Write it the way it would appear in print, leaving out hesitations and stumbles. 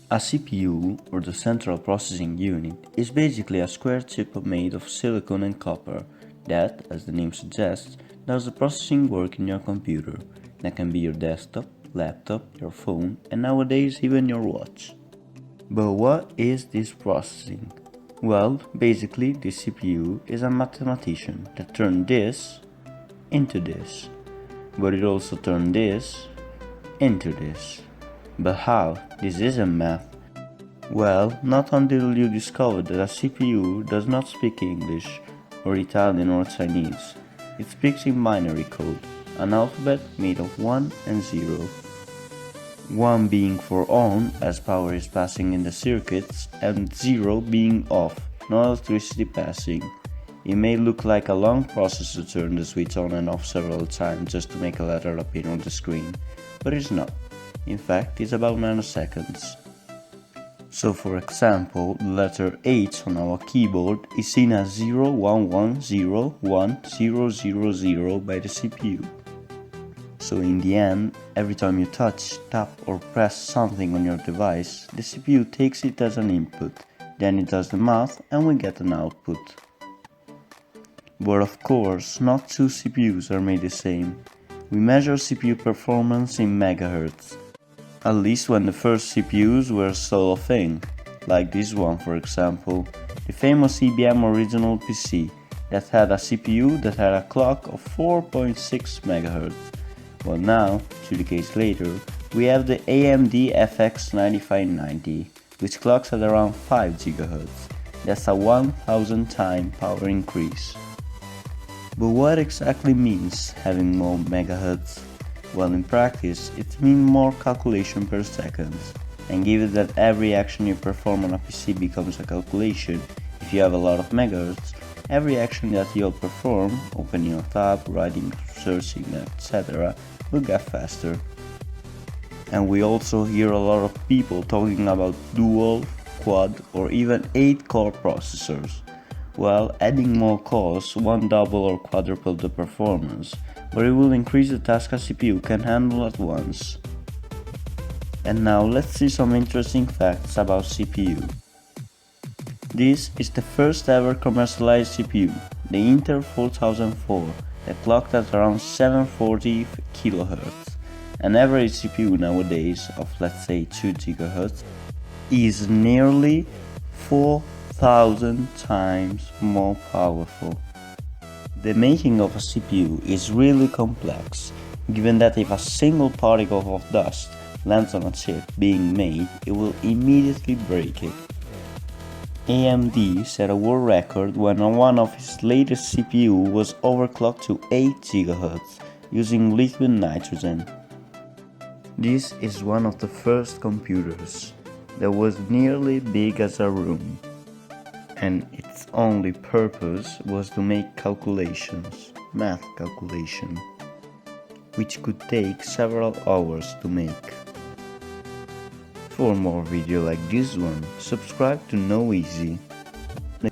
A CPU, or the Central Processing Unit, is basically a square chip made of silicon and copper that, as the name suggests, does the processing work in your computer. That can be your desktop, laptop, your phone, and nowadays even your watch. But what is this processing? Well, basically the CPU is a mathematician that turned this into this. But it also turned this into this. But how? This isn't math. Well, not until you discover that a CPU does not speak English, or Italian or Chinese. It speaks in binary code, an alphabet made of 1 and 0. 1 being for on, as power is passing in the circuits, and 0 being off, no electricity passing. It may look like a long process to turn the switch on and off several times just to make a letter appear on the screen, but it's not. In fact, it's about nanoseconds. So for example, the letter H on our keyboard is seen as 011010000 by the CPU. So in the end, every time you touch, tap or press something on your device, the CPU takes it as an input, then it does the math and we get an output. But of course, not two CPUs are made the same. We measure CPU performance in megahertz. At least when the first CPUs were still a thing, like this one for example, the famous IBM original PC that had a CPU that had a clock of 4.6 MHz. Well now, 2 decades later, we have the AMD FX 9590, which clocks at around 5 GHz. That's a 1000 time power increase. But what exactly means having more megahertz? Well, in practice, it means more calculation per second. And given that every action you perform on a PC becomes a calculation, if you have a lot of megahertz, every action that you'll perform, opening a tab, writing, searching, etc., will get faster. And we also hear a lot of people talking about dual, quad, or even 8-core processors. Well, adding more cores won't double or quadruple the performance, but it will increase the task a CPU can handle at once. And now let's see some interesting facts about CPU. This is the first ever commercialized CPU, the Intel 4004, that clocked at around 740 kHz. An average CPU nowadays of let's say 2 GHz is nearly 4,000 times more powerful. The making of a CPU is really complex, given that if a single particle of dust lands on a chip being made, it will immediately break it. AMD set a world record when one of its latest CPU was overclocked to 8 GHz using liquid nitrogen. This is one of the first computers that was nearly big as a room, and its only purpose was to make calculations, math calculation, which could take several hours to make. For more videos like this one, subscribe to Know Easy.